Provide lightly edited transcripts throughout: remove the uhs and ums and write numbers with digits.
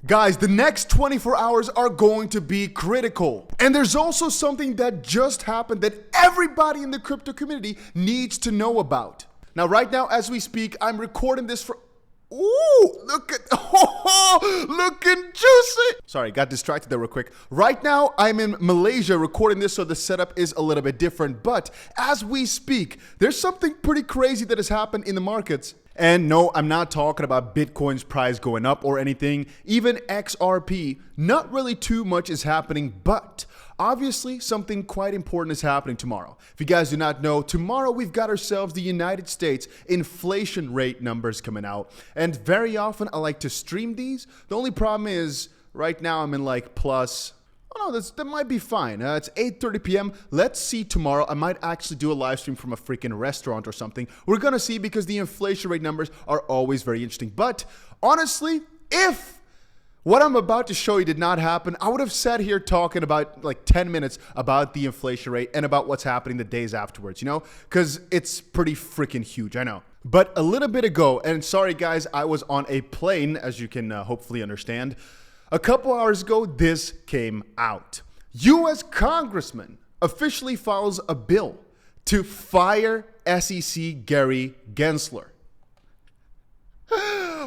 Guys, the next 24 hours are going to be critical. And there's also something that just happened that everybody in the crypto community needs to know about. Now, right now, as we speak, I'm recording this for... Ooh, looking juicy. Sorry, got distracted there real quick. Right now, I'm in Malaysia recording this, so the setup is a little bit different. But as we speak, there's something pretty crazy that has happened in the markets. And no, I'm not talking about Bitcoin's price going up or anything. Even XRP, not really too much is happening, but obviously something quite important is happening tomorrow. If you guys do not know, tomorrow we've got ourselves the United States inflation rate numbers coming out. And very often I like to stream these. The only problem is right now I'm in like plus... Oh no, that might be fine. It's 8:30 p.m. Let's see tomorrow. I might actually do a live stream from a freaking restaurant or something. We're going to see because the inflation rate numbers are always very interesting. But honestly, if what I'm about to show you did not happen, I would have sat here talking about like 10 minutes about the inflation rate and about what's happening the days afterwards, you know, because it's pretty freaking huge. I know. But a little bit ago, and sorry guys, I was on a plane, as you can hopefully understand. A couple hours ago, this came out. U.S. Congressman officially files a bill to fire SEC Gary Gensler.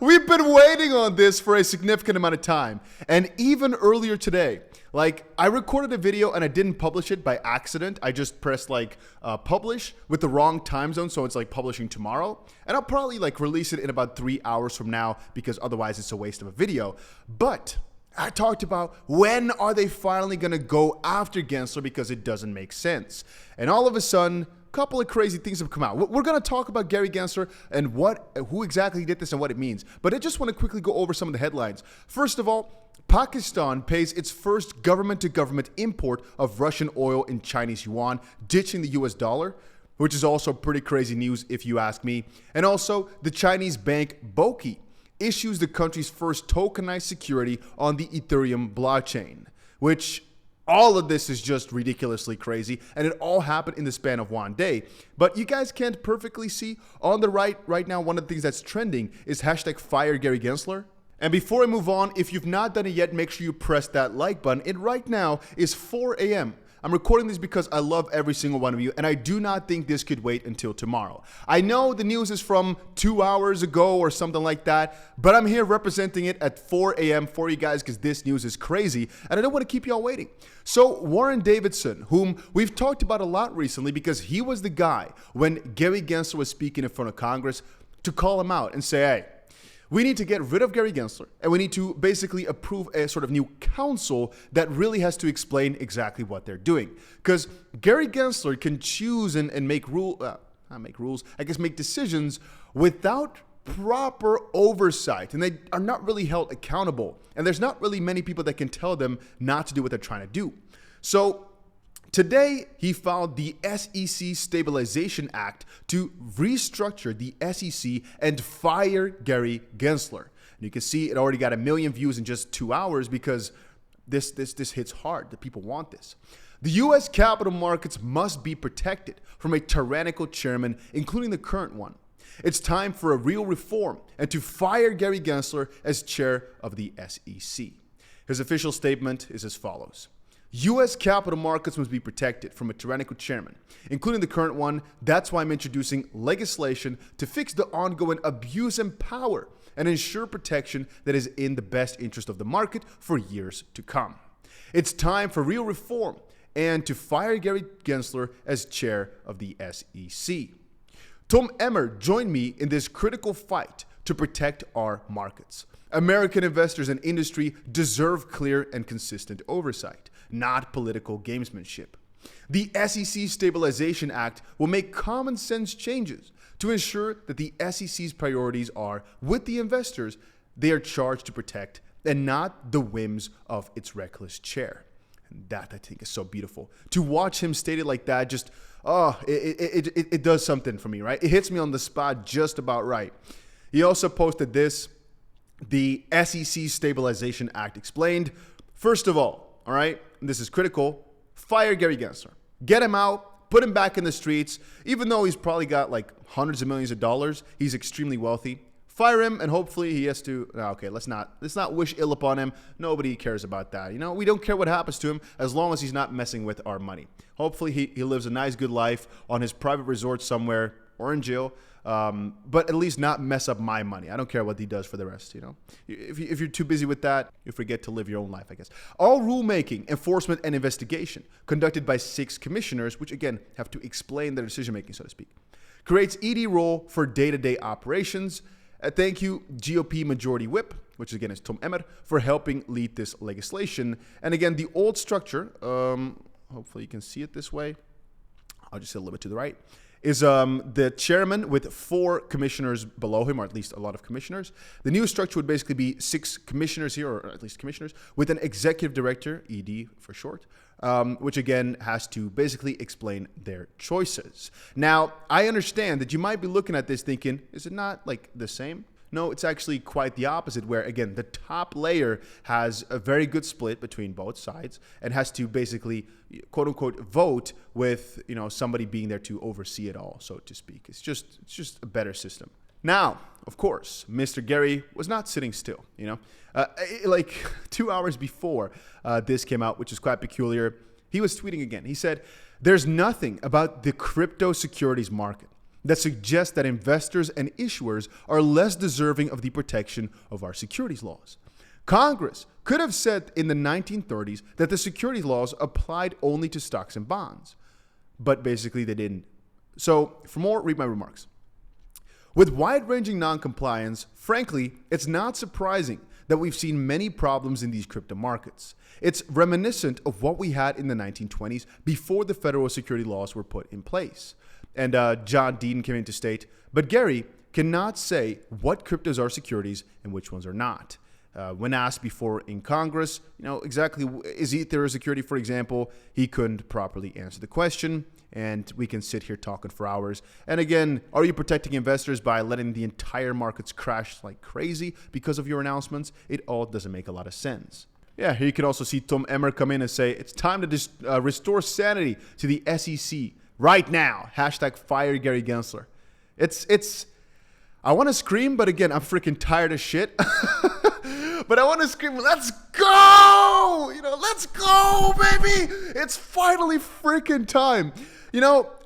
We've been waiting on this for a significant amount of time. And even earlier today, like I recorded a video and I didn't publish it by accident. I just pressed like publish with the wrong time zone. So it's like publishing tomorrow. And I'll probably like release it in about 3 hours from now because otherwise it's a waste of a video. But I talked about when are they finally going to go after Gensler because it doesn't make sense. And all of a sudden, a couple of crazy things have come out. We're going to talk about Gary Gensler and who exactly did this and what it means. But I just want to quickly go over some of the headlines. First of all, Pakistan pays its first government-to-government import of Russian oil in Chinese yuan, ditching the US dollar, which is also pretty crazy news if you ask me. And also, the Chinese bank Boki issues the country's first tokenized security on the Ethereum blockchain, which all of this is just ridiculously crazy, and it all happened in the span of one day. But you guys can't perfectly see on the right now, one of the things that's trending is hashtag fire Gary Gensler. And before I move on, if you've not done it yet, make sure you press that like button. It right now is 4 a.m. I'm recording this because I love every single one of you, and I do not think this could wait until tomorrow. I know the news is from 2 hours ago or something like that, but I'm here representing it at 4 a.m. for you guys because this news is crazy, and I don't want to keep y'all waiting. So Warren Davidson, whom we've talked about a lot recently because he was the guy when Gary Gensler was speaking in front of Congress to call him out and say, hey, we need to get rid of Gary Gensler, and we need to basically approve a sort of new council that really has to explain exactly what they're doing. Because Gary Gensler can choose and make make decisions without proper oversight, and they are not really held accountable. And there's not really many people that can tell them not to do what they're trying to do. So today, he filed the SEC Stabilization Act to restructure the SEC and fire Gary Gensler. And you can see it already got 1 million views in just 2 hours because this hits hard. The people want this. The U.S. capital markets must be protected from a tyrannical chairman, including the current one. It's time for a real reform and to fire Gary Gensler as chair of the SEC. His official statement is as follows. U.S. capital markets must be protected from a tyrannical chairman, including the current one. That's why I'm introducing legislation to fix the ongoing abuse and power and ensure protection that is in the best interest of the market for years to come. It's time for real reform and to fire Gary Gensler as chair of the SEC. Tom Emmer joined me in this critical fight to protect our markets. American investors and industry deserve clear and consistent oversight, not political gamesmanship. The SEC Stabilization Act will make common sense changes to ensure that the SEC's priorities are with the investors they are charged to protect and not the whims of its reckless chair. And that, I think, is so beautiful. To watch him state it like that, just, it does something for me, right? It hits me on the spot just about right. He also posted this. The SEC Stabilization Act explained, first of all right, and this is critical, fire Gary Gensler. Get him out, put him back in the streets. Even though he's probably got like hundreds of millions of dollars, he's extremely wealthy. Fire him, and hopefully he has to. No, okay, let's not wish ill upon him. Nobody cares about that. We don't care what happens to him as long as he's not messing with our money. Hopefully he lives a nice, good life on his private resort somewhere or in jail, but at least not mess up my money. I don't care what he does for the rest. If you're too busy with that, you forget to live your own life, I guess. All rulemaking, enforcement, and investigation conducted by 6 commissioners, which again have to explain their decision making, so to speak, creates ED role for day-to-day operations. Thank you, GOP Majority Whip, which again is Tom Emmer, for helping lead this legislation. And again, the old structure, hopefully you can see it this way. I'll just say a little bit to the right, is the chairman with 4 commissioners below him, or at least a lot of commissioners. The new structure would basically be 6 commissioners here, or at least commissioners, with an executive director, ED for short, which again has to basically explain their choices. Now, I understand that you might be looking at this thinking, is it not like the same? No, it's actually quite the opposite, where again, the top layer has a very good split between both sides and has to basically, quote unquote, vote with, somebody being there to oversee it all, so to speak. It's just a better system. Now, of course, Mr. Gary was not sitting still, like 2 hours before this came out, which is quite peculiar. He was tweeting again. He said, "There's nothing about the crypto securities market that suggests that investors and issuers are less deserving of the protection of our securities laws. Congress could have said in the 1930s that the securities laws applied only to stocks and bonds, but basically they didn't. So for more, read my remarks. With wide-ranging non-compliance, frankly, it's not surprising that we've seen many problems in these crypto markets. It's reminiscent of what we had in the 1920s before the federal security laws were put in place." And John Dean came in to state, "But Gary cannot say what cryptos are securities and which ones are not." When asked before in Congress, exactly, is Ether a security, for example, he couldn't properly answer the question. And we can sit here talking for hours. And again, are you protecting investors by letting the entire markets crash like crazy because of your announcements? It all doesn't make a lot of sense. Yeah, here you can also see Tom Emmer come in and say, "It's time to restore sanity to the SEC right now. Hashtag fire Gary Gensler." I want to scream, but again, I'm freaking tired of shit. But I want to scream, let's go! Let's go, baby! It's finally freaking time.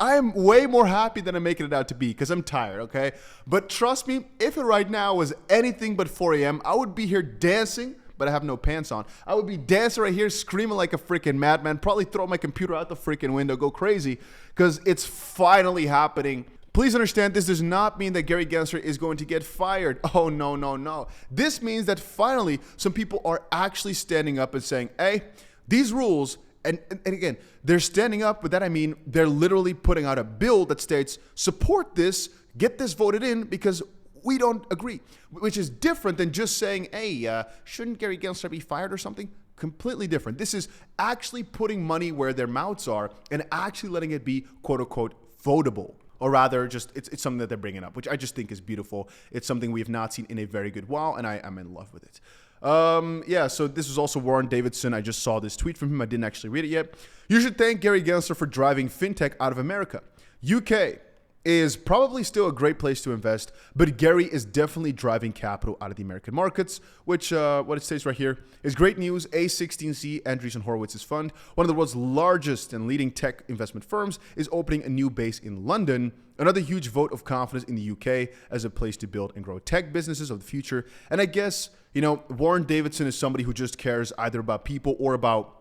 I'm way more happy than I'm making it out to be because I'm tired, okay? But trust me, if it right now was anything but 4 a.m., I would be here dancing, but I have no pants on. I would be dancing right here, screaming like a freaking madman, probably throw my computer out the freaking window, go crazy, because it's finally happening. Please understand, this does not mean that Gary Gensler is going to get fired. Oh, no, no, no. This means that finally some people are actually standing up and saying, hey, these rules, and again, they're standing up. With that, I mean, they're literally putting out a bill that states, support this, get this voted in because we don't agree, which is different than just saying, hey, shouldn't Gary Gensler be fired or something? Completely different. This is actually putting money where their mouths are and actually letting it be, quote unquote, votable. Or rather, just it's something that they're bringing up, which I just think is beautiful. It's something we have not seen in a very good while, and I'm in love with it. So this is also Warren Davidson. I just saw this tweet from him. I didn't actually read it yet. You should thank Gary Gensler for driving fintech out of America. UK is probably still a great place to invest, but Gary is definitely driving capital out of the American markets, which, what it states right here, is great news. A16C, Andreessen Horowitz's fund, one of the world's largest and leading tech investment firms, is opening a new base in London. Another huge vote of confidence in the UK as a place to build and grow tech businesses of the future. And I guess, Warren Davidson is somebody who just cares either about people or about,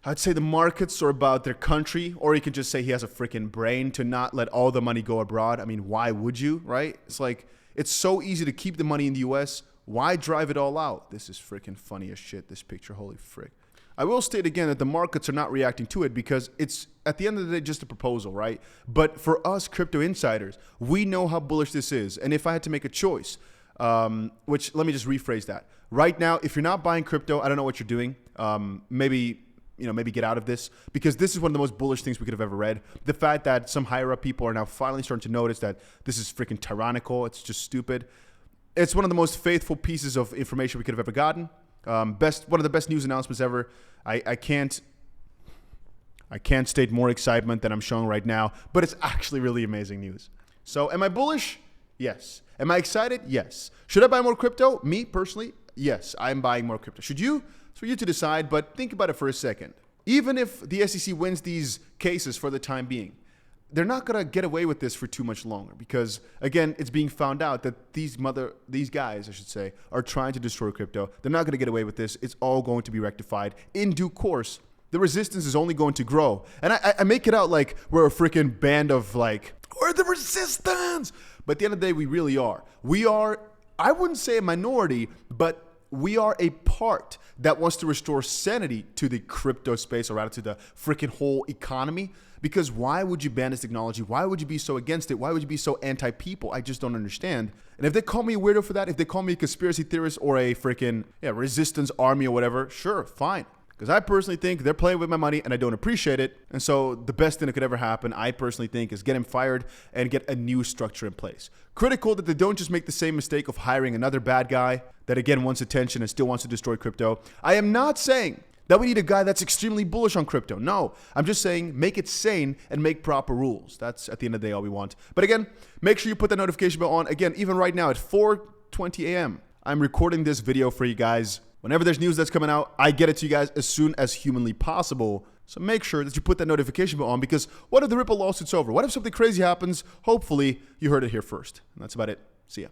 I'd say, the markets or about their country, or you could just say he has a freaking brain to not let all the money go abroad. I mean, why would you, right? It's like, it's so easy to keep the money in the US. Why drive it all out? This is freaking funny as shit, this picture, holy frick. I will state again that the markets are not reacting to it because it's, at the end of the day, just a proposal, right? But for us crypto insiders, we know how bullish this is. And if I had to make a choice, which, let me just rephrase that. Right now, if you're not buying crypto, I don't know what you're doing. Maybe get out of this, because this is one of the most bullish things we could have ever read. The fact that some higher up people are now finally starting to notice that this is freaking tyrannical. It's just stupid. It's one of the most faithful pieces of information we could have ever gotten. One of the best news announcements ever. I can't state more excitement than I'm showing right now, but it's actually really amazing news. So am I bullish? Yes. Am I excited? Yes. Should I buy more crypto? Me personally, yes, I'm buying more crypto. Should you? It's for you to decide, but think about it for a second. Even if the SEC wins these cases for the time being, they're not going to get away with this for too much longer because, again, it's being found out that these guys, I should say, are trying to destroy crypto. They're not going to get away with this. It's all going to be rectified in due course. The resistance is only going to grow. And I make it out like we're a freaking band of like, we're the resistance. But at the end of the day, we really are. We are, I wouldn't say a minority, but we are a part that wants to restore sanity to the crypto space, or rather to the freaking whole economy. Because why would you ban this technology? Why would you be so against it? Why would you be so anti-people? I just don't understand. And if they call me a weirdo for that, if they call me a conspiracy theorist or a freaking resistance army or whatever, sure, fine. Because I personally think they're playing with my money and I don't appreciate it. And so the best thing that could ever happen, I personally think, is get him fired and get a new structure in place. Critical that they don't just make the same mistake of hiring another bad guy that again wants attention and still wants to destroy crypto. I am not saying that we need a guy that's extremely bullish on crypto. No, I'm just saying make it sane and make proper rules. That's at the end of the day all we want. But again, make sure you put that notification bell on. Again, even right now at 4:20 a.m., I'm recording this video for you guys. Whenever there's news that's coming out, I get it to you guys as soon as humanly possible. So make sure that you put that notification bell on, because what if the Ripple lawsuit's over? What if something crazy happens? Hopefully you heard it here first. And that's about it. See ya.